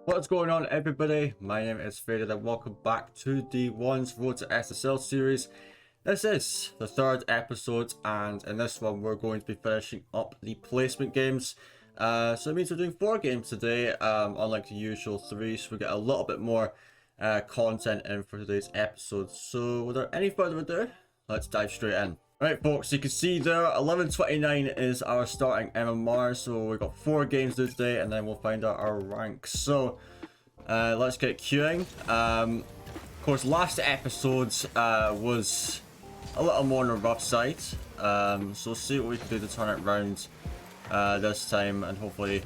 What's going on, everybody? My name is Faded and welcome back to the One's Road to SSL series. This is the third episode, and in this one we're going to be finishing up the placement games. So it means we're doing 4 games today, unlike the usual 3, so we get a little bit more content in for today's episode. So without any further ado, let's dive straight in. Right, folks, you can see there 11:29 is our starting MMR, so we've got 4 games to do today and then we'll find out our ranks. So let's get queuing. Of course, last episode was a little more on the rough side, so we'll see what we can do to turn it around this time and hopefully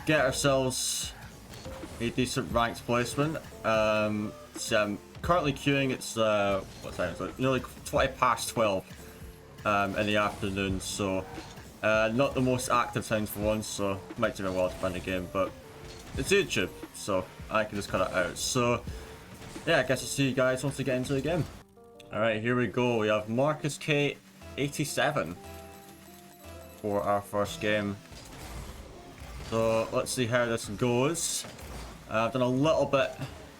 get ourselves a decent ranked placement. So I'm currently queuing. It's what time is it? Nearly 20 past 12 in the afternoon, so not the most active times for once, so might take a while to find a game, but it's YouTube, so I can just cut it out. So yeah, I guess I'll see you guys once we get into the game. Alright, here we go. We have Marcus K 87 for our first game. So let's see how this goes. I've done a little bit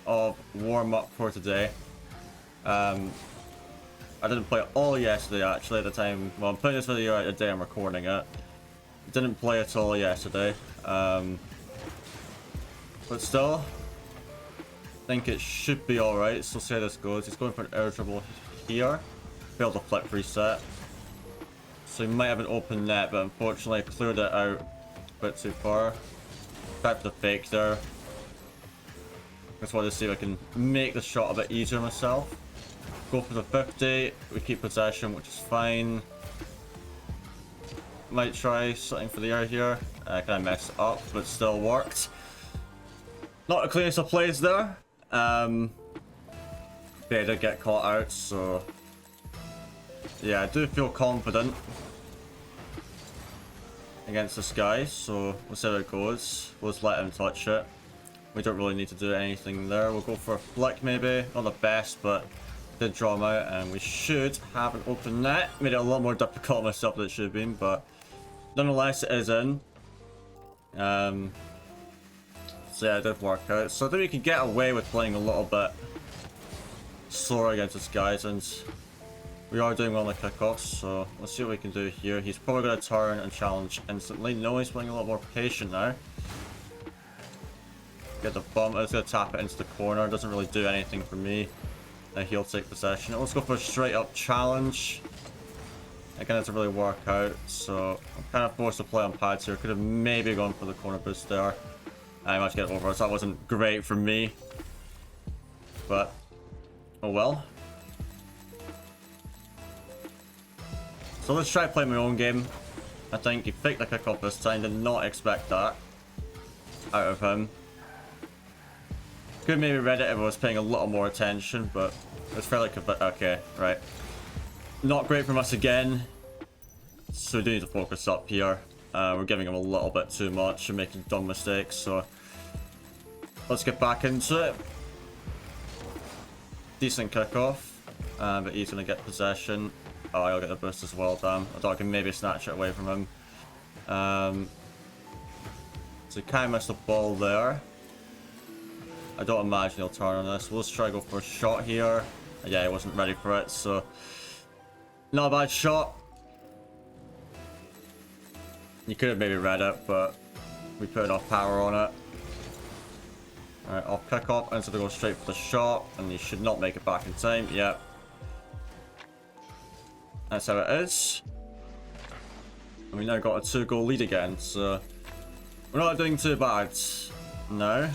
of warm-up for today. I didn't play it all yesterday, actually, at the time. Well, I'm putting this video out the day I'm recording it. Didn't play it all yesterday. But still, I think it should be alright. So see how this goes. He's going for an air dribble here. Failed a flip reset. So he might have an open net, but unfortunately I cleared it out a bit too far. Back to the fake there. Just wanted to see if I can make the shot a bit easier myself. Go for the 50. We keep possession, which is fine. Might try something for the air here. Kind of messed it up, but still worked. Not the cleanest of plays there. They did get caught out, so yeah, I do feel confident against this guy. So we'll see how it goes. We'll just let him touch it. We don't really need to do anything there. We'll go for a flick maybe. Not the best, but did draw him out, and we should have an open net. Made it a lot more difficult myself than it should have been, but nonetheless it is in. So yeah, it did work out. So I think we can get away with playing a little bit slower against this guys, and we are doing well on the kickoffs, so let's see what we can do here. He's probably going to turn and challenge instantly. No, he's playing a lot more patient now. Get the bump. I was going to tap it into the corner. Doesn't really do anything for me. He'll take possession. Let's go for a straight up challenge. Again, it doesn't really work out, so I'm kind of forced to play on pads here. Could have maybe gone for the corner boost there. I managed to get over, so that wasn't great for me. But, oh well. So let's try playing my own game. I think he faked the kickoff this time. Did not expect that out of him. Could maybe read it if I was paying a little more attention, but it's fairly okay, right. Not great from us again. So we do need to focus up here. We're giving him a little bit too much and making dumb mistakes, so let's get back into it. Decent kickoff, but he's going to get possession. Oh, I'll get the boost as well, damn. I thought I could maybe snatch it away from him. So he kind of missed the ball there. I don't imagine he'll turn on this. We'll just try to go for a shot here. Yeah, he wasn't ready for it, so not a bad shot. You could have maybe read it, but we put enough power on it. Alright, off kickoff, instead of go straight for the shot, and you should not make it back in time. Yep. That's how it is. And we now got a 2-goal lead again, so we're not doing too bad. No.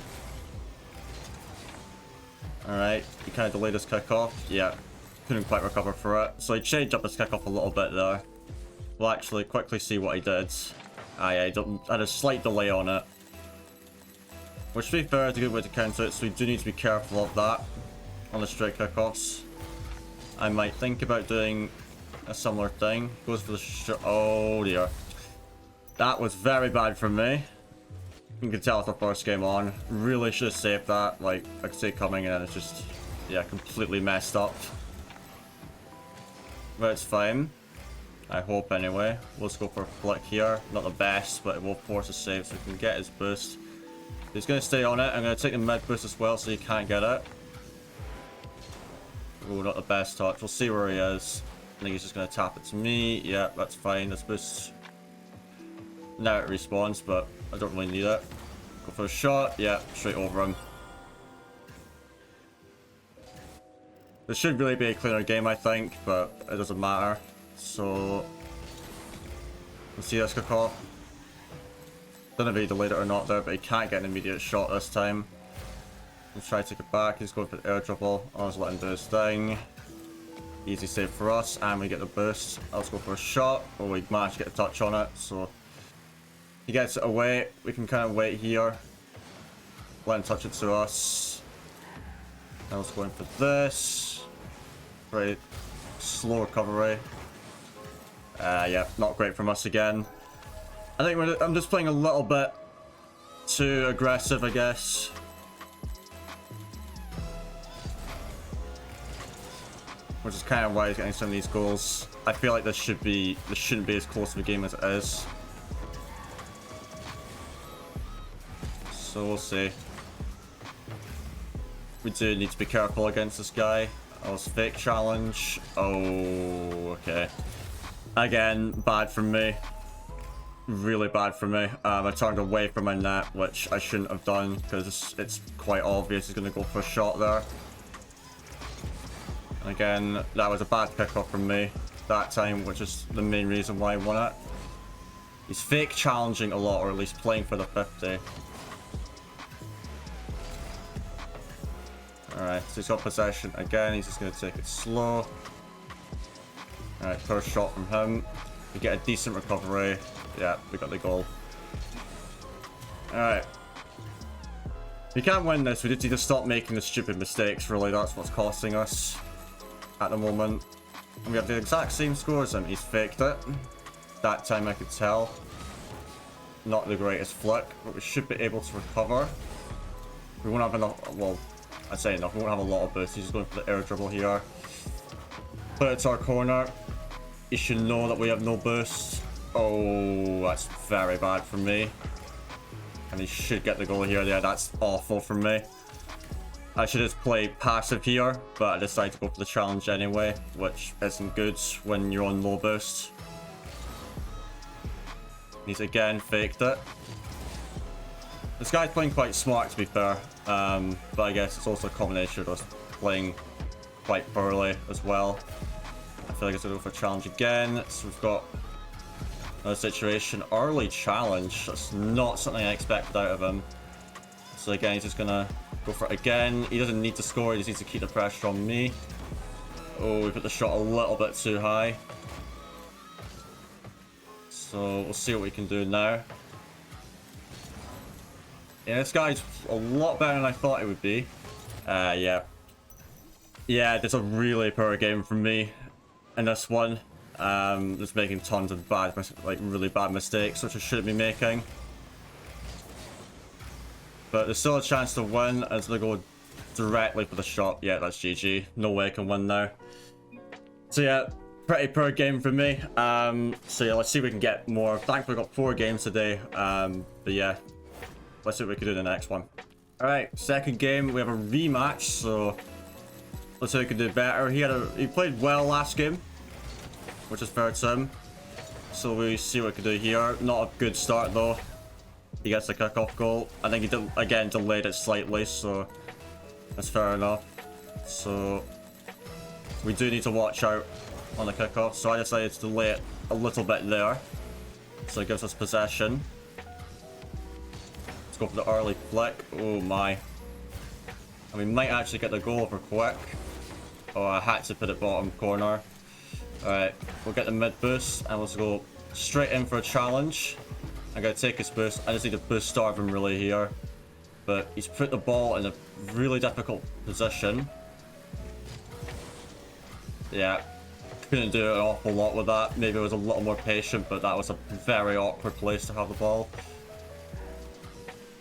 Alright, he kind of delayed his kickoff. Yeah, couldn't quite recover for it. So he changed up his kickoff a little bit there. We'll actually quickly see what he did. Yeah, he had a slight delay on it. Which, to be fair, is a good way to counter it, so we do need to be careful of that on the straight kickoffs. I might think about doing a similar thing. Goes for the oh dear. That was very bad from me. You can tell it's the first game on. Really should have saved that. Like, I could see it coming and it's just, yeah, completely messed up. But it's fine. I hope anyway. Let's go for a flick here. Not the best, but it will force a save so we can get his boost. He's going to stay on it. I'm going to take the mid boost as well so he can't get it. Oh, not the best touch. We'll see where he is. I think he's just going to tap it to me. Yeah, that's fine. This boost. Now it respawns, but I don't really need it. Go for a shot. Yeah, straight over him. This should really be a cleaner game, I think, but it doesn't matter. So, let's see this kick off. Don't know if he delayed it or not there, but he can't get an immediate shot this time. Let's try to take it back. He's going for the air dribble. I'll just let him do his thing. Easy save for us, and we get the boost. Let's go for a shot. Oh, we managed to get a touch on it, so he gets it away. We can kind of wait here. Let him touch it to us. Now let's go in for this. Very slow recovery. Yeah, not great from us again. I think I'm just playing a little bit too aggressive, I guess. Which is kind of why he's getting some of these goals. I feel like this shouldn't be as close of a game as it is. So we'll see. We do need to be careful against this guy. Oh, it's fake challenge. Oh, okay. Again, bad from me. Really bad for me. I turned away from my net, which I shouldn't have done because it's quite obvious he's going to go for a shot there. And again, that was a bad pickup from me that time, which is the main reason why I won it. He's fake challenging a lot, or at least playing for the 50. Alright, so he's got possession again. He's just going to take it slow. Alright, first shot from him. We get a decent recovery. Yeah, we got the goal. Alright. We can't win this. We just need to stop making the stupid mistakes, really. That's what's costing us at the moment. And we have the exact same score as him. He's faked it. That time I could tell. Not the greatest flick, but we should be able to recover. We won't have enough. Well, I'd say enough. We won't have a lot of boost. He's just going for the air dribble here. Put it to our corner. He should know that we have no boost. Oh, that's very bad from me. And he should get the goal here. Yeah, that's awful from me. I should just play passive here, but I decided to go for the challenge anyway, which isn't good when you're on low boost. He's again faked it. This guy's playing quite smart, to be fair, but I guess it's also a combination of us playing quite poorly as well. I feel like it's going to go for a challenge again. So we've got another situation. Early challenge. That's not something I expected out of him. So again, he's just going to go for it again. He doesn't need to score. He just needs to keep the pressure on me. Oh, we put the shot a little bit too high. So we'll see what we can do now. Yeah, this guy's a lot better than I thought it would be. Yeah. Yeah, there's a really poor game from me in this one. Just making tons of bad, really bad mistakes, which I shouldn't be making. But there's still a chance to win as they go directly for the shot. Yeah, that's GG. No way I can win now. So yeah, pretty poor game for me. So yeah, let's see if we can get more. Thankfully, we got 4 games today. But yeah, let's see what we can do in the next one. All right, second game. We have a rematch. So let's see if we can do better. He played well last game, which is fair to him. So we see what we can do here. Not a good start though. He gets the kickoff goal. I think he again delayed it slightly, so that's fair enough. So we do need to watch out on the kickoff. So I decided to delay it a little bit there, so it gives us possession. Let's go for the early flick. Oh my! And we might actually get the goal over quick. Oh, I had to put it bottom corner. All right, we'll get the mid boost and let's go straight in for a challenge. I'm going to take his boost. I just need to boost starve him really here. But he's put the ball in a really difficult position. Yeah. Couldn't do an awful lot with that. Maybe I was a little more patient, but that was a very awkward place to have the ball.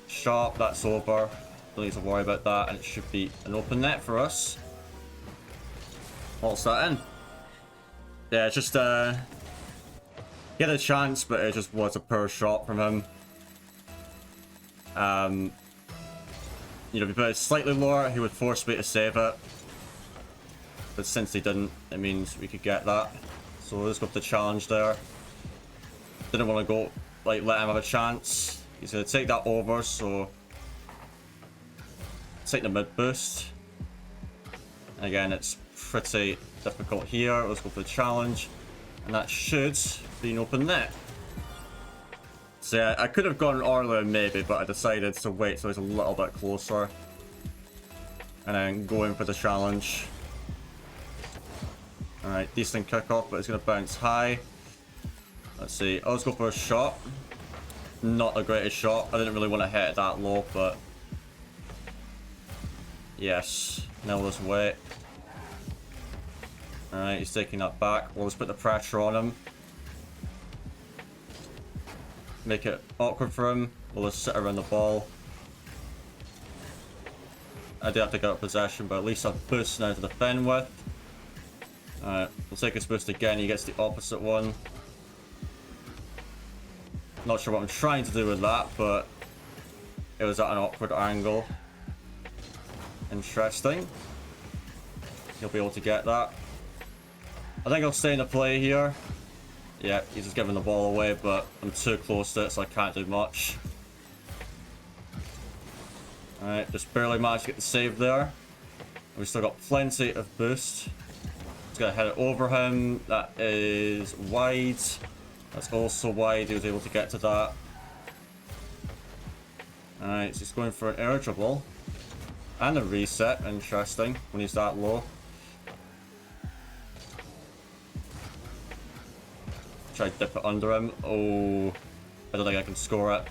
Sharp, that's over. Don't need to worry about that. And it should be an open net for us. What's that in? Yeah, just he had a chance, but it just was a poor shot from him. You know, if you put it slightly lower, he would force me to save it. But since he didn't, it means we could get that. So let's go for the challenge there. Didn't want to go, like, let him have a chance. He's going to take that over, so... take the mid boost. And again, it's pretty difficult here. Let's go for the challenge. And that should be an open net. So yeah, I could have gone earlier maybe, but I decided to wait till it's a little bit closer. And then go in for the challenge. Alright, decent kickoff, but it's going to bounce high. Let's see, let's go for a shot. Not the greatest shot. I didn't really want to hit it that low, but... yes, now let's wait. Alright, he's taking that back. Well, let's put the pressure on him. Make it awkward for him. We'll just sit around the ball. I do have to get up possession, but at least I've boost now to defend with. Alright, we'll take his boost again. He gets the opposite one. Not sure what I'm trying to do with that, but it was at an awkward angle. Interesting. He'll be able to get that. I think I'll stay in the play here. Yeah, he's just giving the ball away, but I'm too close to it, so I can't do much. Alright, just barely managed to get the save there. We've still got plenty of boost. Just gonna head it over him. That is wide. That's also wide. He was able to get to that. Alright, so he's going for an air dribble. And a reset. Interesting when he's that low. Try to dip it under him. Oh, I don't think I can score it.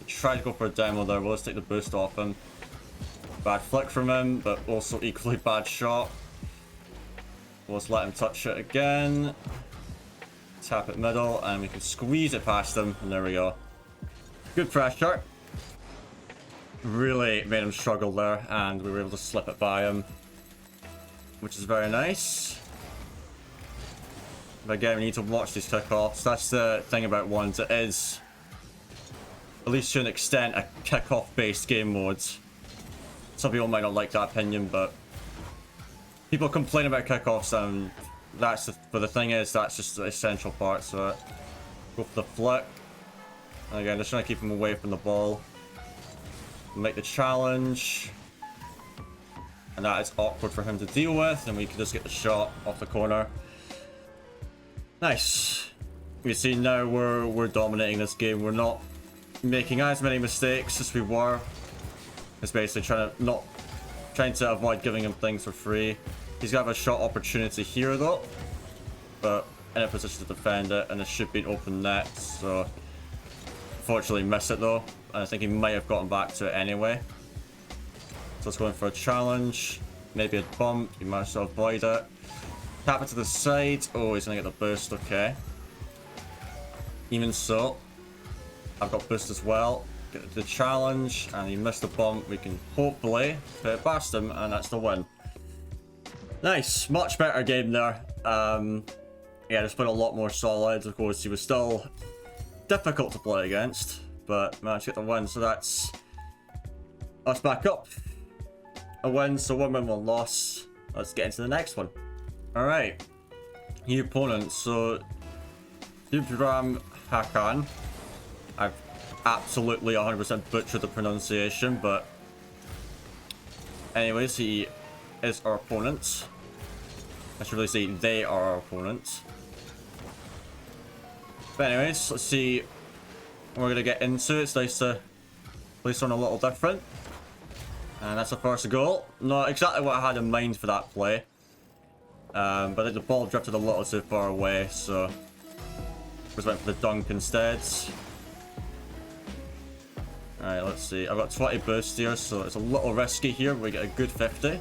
Try to go for a demo there. Well, let's take the boost off him. Bad flick from him, but also equally bad shot. Let's let him touch it again. Tap it middle, and we can squeeze it past him. And there we go. Good pressure. Really made him struggle there, and we were able to slip it by him, which is very nice. But again, we need to watch these kickoffs. That's the thing about ones. It is, at least to an extent, a kickoff-based game mode. Some people might not like that opinion, but people complain about kickoffs, and that's but the thing is, that's just the essential parts of it. Go for the flick. And again, just trying to keep him away from the ball. Make the challenge. And that is awkward for him to deal with, and we can just get the shot off the corner. Nice. You see now we're dominating this game. We're not making as many mistakes as we were. It's basically trying to avoid giving him things for free. He's gonna have a shot opportunity here though, but in a position to defend it, and it should be an open net. So unfortunately miss it though, and I think he might have gotten back to it anyway. So let's go in for a challenge. Maybe a bump. He managed to avoid it. Tap it to the side. Oh, he's gonna get the boost. Okay. Even so, I've got boost as well. Get the challenge, and he missed the bump. We can hopefully put it past him, and that's the win. Nice. Much better game there. Yeah, just put a lot more solid. Of course, he was still difficult to play against, but managed to get the win. So that's us back up. A win, so 1 win, 1 loss. Let's get into the next one. Alright, new opponent. So Dubram Hakan. I've absolutely 100% butchered the pronunciation, but anyways, he is our opponent. I should really say they are our opponent. But anyways, let's see what we're gonna get into. It's nice to play something a little different. And that's the first goal. Not exactly what I had in mind for that play. But I think the ball drifted a little too far away, so just went for the dunk instead. Alright, let's see. I've got 20 boost here, so it's a little risky here, but we get a good 50.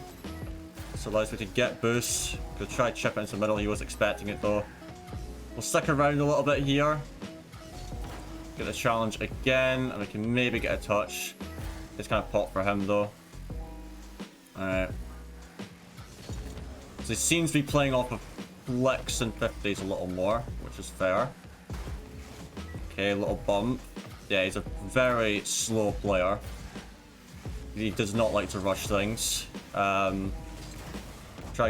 So allows me to get boost. Could try chip it into the middle, he was expecting it though. We'll stick around a little bit here. Get the challenge again, and we can maybe get a touch. It's kind of pot for him though. Alright. So he seems to be playing off of flicks and 50s a little more, which is fair. Okay, a little bump. Yeah, he's a very slow player. He does not like to rush things. Try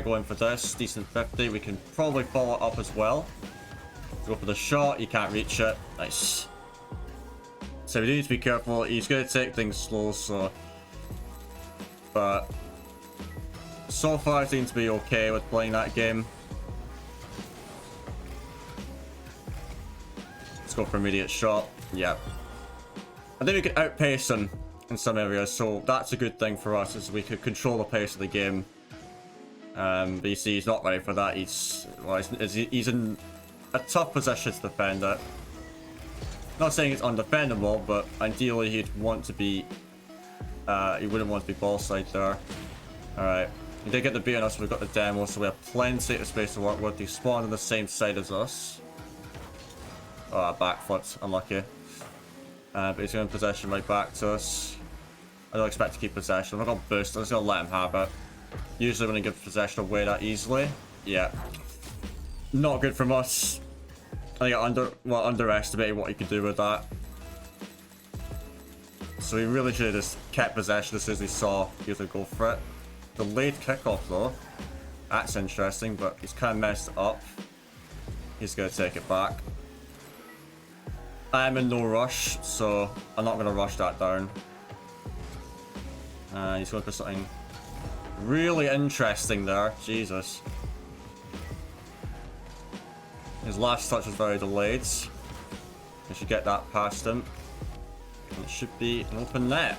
going for this. Decent 50. We can probably follow it up as well. Go for the shot. He can't reach it. Nice. So we do need to be careful. He's going to take things slow, so... But... So far, I seem to be okay with playing that game. Let's go for immediate shot. Yeah. I think we can outpace him in some areas, so that's a good thing for us, is we could control the pace of the game. But you see, he's not ready for that. He's in a tough position to defend it. Not saying it's undefendable, but ideally he'd want to be... he wouldn't want to be ball side there. Alright. We did get the beat on us, so we've got the demo, so we have plenty of space to work with. He spawned on the same side as us. Oh, back foot. Unlucky. But he's going to possession right back to us. I don't expect to keep possession. I'm not going to boost. I'm just going to let him have it. Usually when he gives possession away that easily. Yeah. Not good from us. I think I underestimated what he could do with that. So he really should have just kept possession as soon as he saw he was going to go for it. Delayed kickoff though. That's interesting, but he's kind of messed it up. He's going to take it back. I'm in no rush, so I'm not going to rush that down. He's going to put something really interesting there. Jesus. His last touch was very delayed. We should get that past him. And it should be an open net.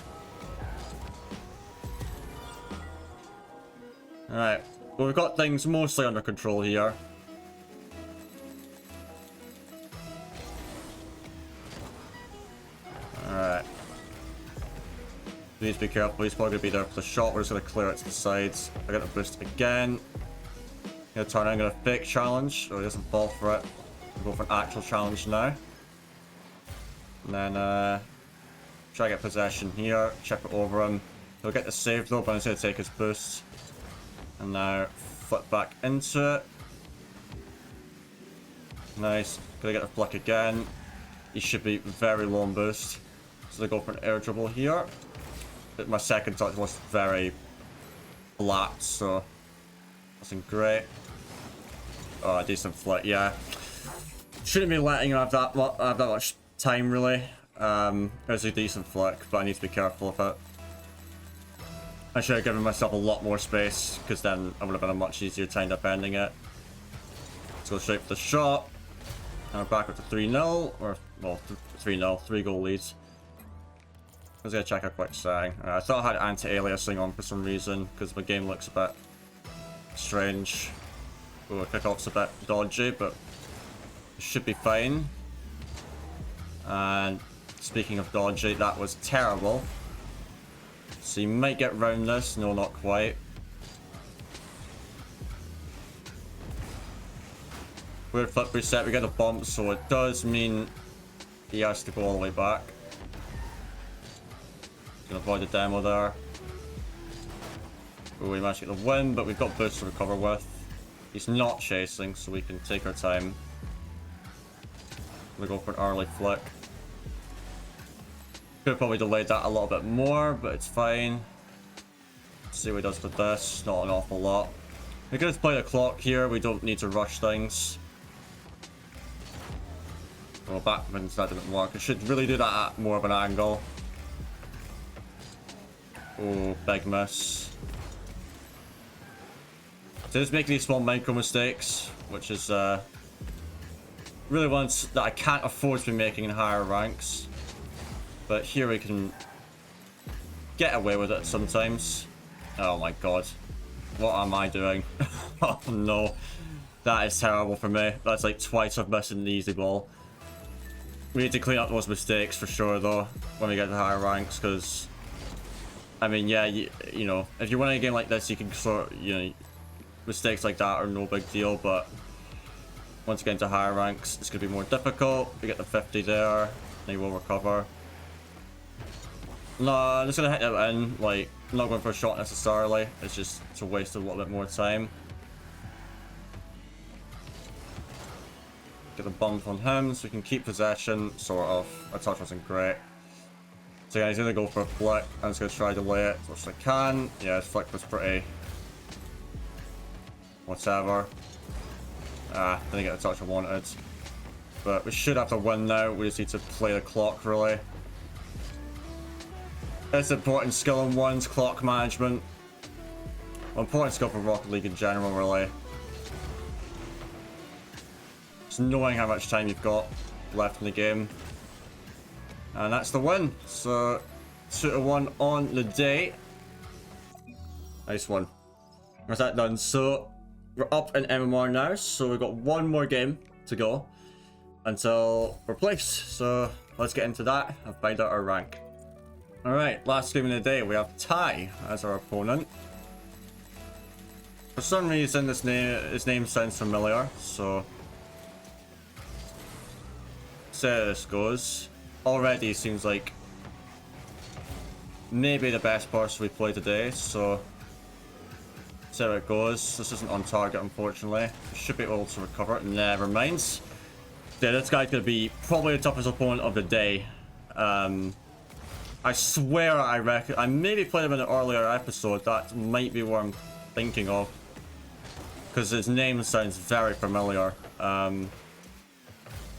Alright. Well, we've got things mostly under control here. Alright. Please be careful. He's probably going to be there for the shot. We're just going to clear it to the sides. I get the boost again. Gonna turn around, gonna fake challenge. So he doesn't fall for it. We'll go for an actual challenge now. And then try to get possession here. Chip it over him. He'll get the save though, but he's gonna take his boost. And now flip back into it. Nice. Gonna get the flick again. He should be very low on boost. So they go for an air dribble here. But my second touch was very flat, so wasn't great. Oh, decent flick, yeah. Shouldn't be letting him have that much time, really. It's a decent flick, but I need to be careful of it. I should have given myself a lot more space, because then I would have been a much easier time defending it. Let's go straight for the shot. And we're back up to 3-0, or, well, 3-0, 3-goal leads. I was going to check a quick setting. I thought I had anti-aliasing on for some reason, because my game looks a bit strange. Oh, kickoff's a bit dodgy, but it should be fine. And speaking of dodgy, that was terrible. So you might get round this. No, not quite. Weird flip reset. We get a bump, so it does mean he has to go all the way back. Gonna avoid the demo there. Oh, we managed to get the win, but we've got boost to recover with. He's not chasing, so we can take our time. We'll go for an early flick. Could have probably delayed that a little bit more, but it's fine. Let's see what he does with this. Not an awful lot. We could just play the clock here. We don't need to rush things. Oh, backwards, that didn't work. I should really do that at more of an angle. Oh, big miss. So just making these small micro mistakes, which is really ones that I can't afford to be making in higher ranks. But here we can get away with it sometimes. Oh my god. What am I doing? Oh no. That is terrible for me. That's like twice I've missed an easy ball. We need to clean up those mistakes for sure though, when we get to higher ranks, because I mean, yeah, you know, if you're winning a game like this, you can sort of, you know, mistakes like that are no big deal, but once you get into higher ranks, it's going to be more difficult. We get the 50 there, then we'll recover. No, I'm just going to hit it in, like, I'm not going for a shot necessarily, it's just to waste a little bit more time. Get the bump on him, so we can keep possession, sort of. Our touch wasn't great. So yeah, he's gonna go for a flick. I'm just gonna try to delay it as much as I can. Yeah, his flick was pretty... whatever. Didn't get the touch I wanted. But we should have to win now. We just need to play the clock, really. It's important skill in one's clock management. Well, important skill for Rocket League in general, really. Just knowing how much time you've got left in the game. And that's the win. So, 2-1 on the day. Nice one. That's that done. So, we're up in MMR now. So, we've got one more game to go until we're placed. So, let's get into that and find out our rank. Alright, last game of the day. We have Ty as our opponent. For some reason, his name sounds familiar. So, see how this goes. Already seems like maybe the best person we play today, so see how it goes. This isn't on target, unfortunately. We should be able to recover it. Never mind. Yeah, this guy's gonna be probably the toughest opponent of the day. I swear I maybe played him in an earlier episode. That might be what I'm thinking of, because his name sounds very familiar.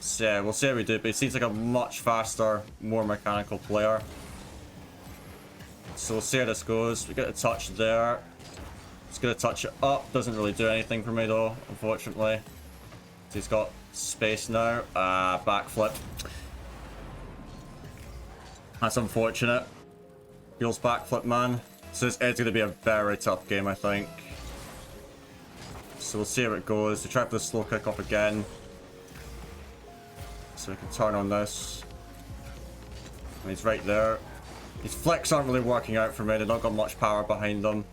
So yeah, we'll see how we do, but he seems like a much faster, more mechanical player. So we'll see how this goes. We get a touch there. Just gonna touch it up. Doesn't really do anything for me though, unfortunately. So he's got space now. Backflip. That's unfortunate. Feels backflip, man. So this is gonna be a very tough game, I think. So we'll see how it goes. We try for the slow kick off again. So we can turn on this. And he's right there. His flicks aren't really working out for me. They've not got much power behind them.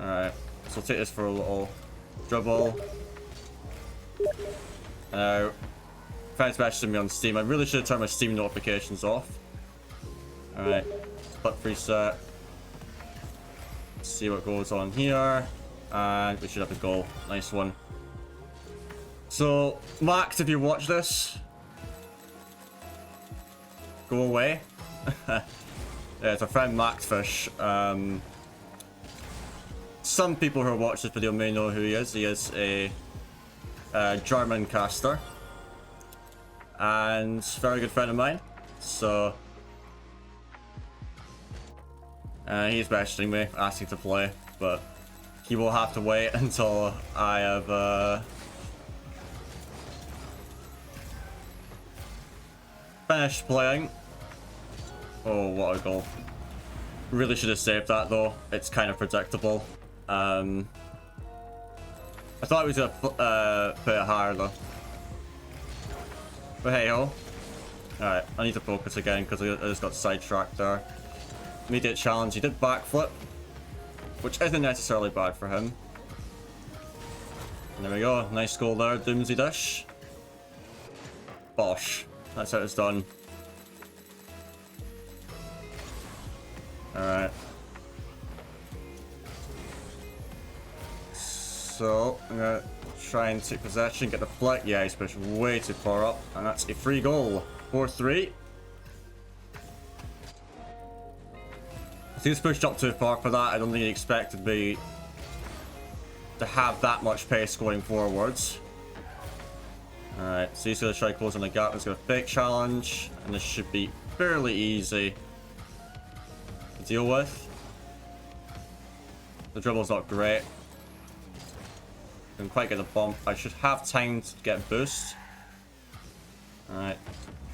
Alright. So we'll take this for a little dribble. Now, fans messaging me on Steam. I really should have turned my Steam notifications off. Alright. Clip reset. See what goes on here. And we should have a goal. Nice one. So, Max, if you watch this, go away. Yeah, it's our friend Maxfish. Some people who watch this video may know who he is. He is a German caster. And very good friend of mine. So, he's messaging me, asking to play. But he will have to wait until I have... finished playing. Oh, what a goal. Really should have saved that though. It's kind of predictable. I thought he was gonna put it higher though. But hey ho. Alright, I need to focus again because I just got sidetracked there. Immediate challenge. He did backflip, which isn't necessarily bad for him. And there we go. Nice goal there. Doomsday dish. Bosh. That's how it's done. Alright. So, I'm gonna try and take possession, get the flick. Yeah, he's pushed way too far up, and that's a free goal. 4-3. He's pushed up too far for that. I don't think he expected me to have that much pace going forwards. Alright, so he's going to try closing the gap. He's got a fake challenge, and this should be fairly easy to deal with. The dribble's not great. Didn't quite get the bump. I should have time to get a boost. Alright,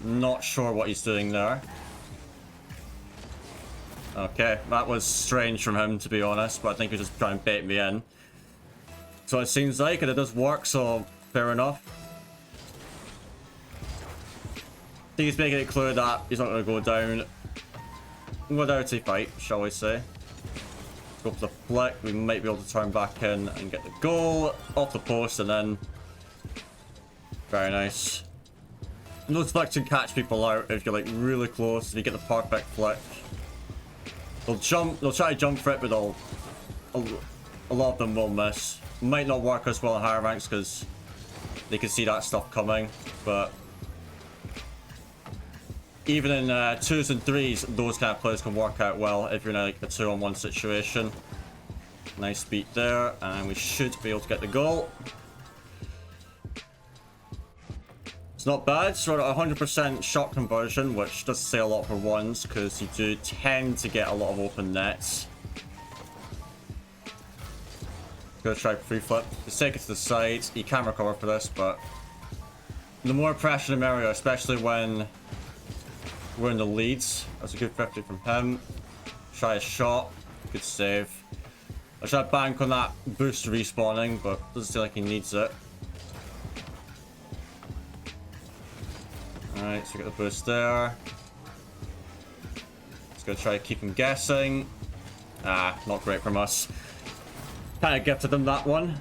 not sure what he's doing there. Okay, that was strange from him, to be honest, but I think he's just trying to bait me in. So it seems like, and it does work, so fair enough. I think he's making it clear that he's not going to go down without a fight, shall we say. Go for the flick. We might be able to turn back in and get the goal off the post, and then very nice. Those flicks can catch people out if you're like really close. If you get the perfect flick, they'll jump. They'll try to jump for it, but a lot of them will miss. Might not work as well in higher ranks because they can see that stuff coming, but even in 2s and 3s, those kind of plays can work out well if you're in like a 2-on-1 situation. Nice beat there, and we should be able to get the goal. It's not bad. It's sort of 100% shot conversion, which does say a lot for ones, because you do tend to get a lot of open nets. Gonna try free flip. Just take it to the side. You can recover for this, but the more pressure in the area, especially when we're in the leads. That's a good 50 from him. Try a shot. Good save. I try to bank on that boost respawning, but doesn't seem like he needs it. Alright, so we get the boost there. Just gonna try to keep him guessing. Ah, not great from us. Kind of gifted him that one.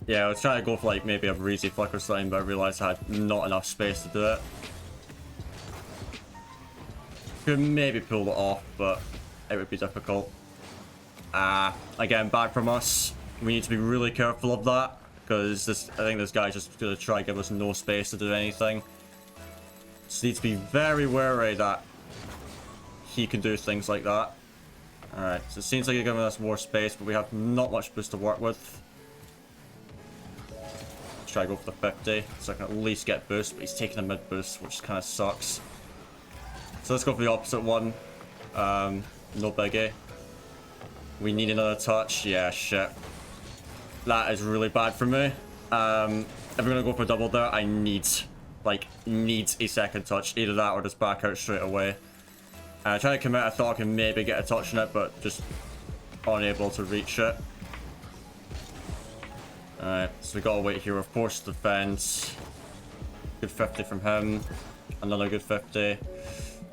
Yeah, I was trying to go for like maybe a breezy flick or something, but I realized I had not enough space to do it. Could maybe pull it off, but it would be difficult. Again, bad from us. We need to be really careful of that, because I think this guy's just going to try to give us no space to do anything. So need to be very wary that he can do things like that. Alright, so it seems like he's giving us more space, but we have not much boost to work with. Let's try to go for the 50, so I can at least get boost, but he's taking a mid boost, which kind of sucks. So let's go for the opposite one. No biggie. We need another touch. Yeah, shit. That is really bad for me. If we're gonna go for double there, I need a second touch. Either that or just back out straight away. Trying to commit, I thought I could maybe get a touch on it, but just unable to reach it. Alright, so we gotta wait here. Of course, defense. Good 50 from him. Another good 50.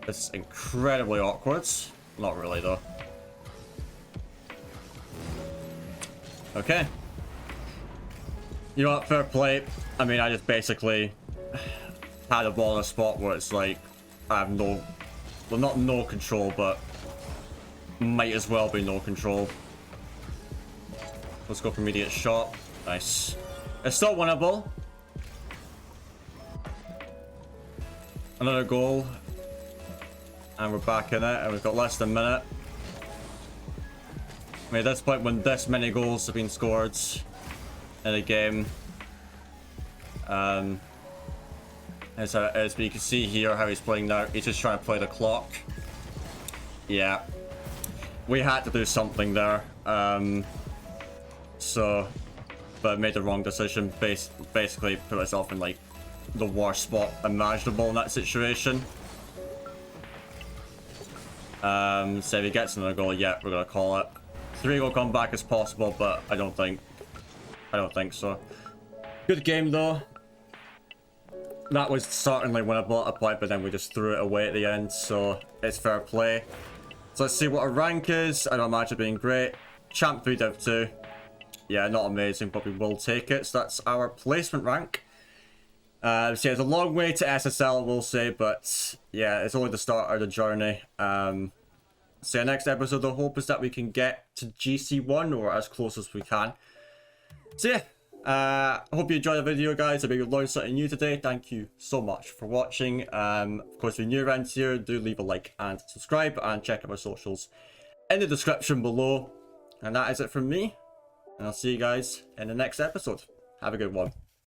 This is incredibly awkward. Not really, though. Okay. You know what? Fair play. I mean, I just basically had a ball in a spot where it's like I have no... Well, not no control, but might as well be no control. Let's go for immediate shot. Nice. It's still winnable. Another goal. And we're back in it, and we've got less than a minute. I mean, at this point, when this many goals have been scored in a game, as you can see here how he's playing now, he's just trying to play the clock. Yeah, we had to do something there. But I made the wrong decision. Basically, put myself in like the worst spot imaginable in that situation. So if he gets another goal, yeah, we're gonna call it. 3-goal comeback is possible, but I don't think so. Good game though. That was certainly winnable at a point, but then we just threw it away at the end, so it's fair play. So let's see what our rank is. I don't imagine it being great. Champ 3 Div 2. Yeah, not amazing, but we will take it. So that's our placement rank. So yeah, it's a long way to SSL, we'll say, but yeah, it's only the start of the journey. So yeah, next episode, the hope is that we can get to GC1 or as close as we can. So yeah, I hope you enjoyed the video, guys. I hope you learned something new today. Thank you so much for watching. Of course, if you're new around here, do leave a like and subscribe, and check out my socials in the description below. And that is it from me, and I'll see you guys in the next episode. Have a good one.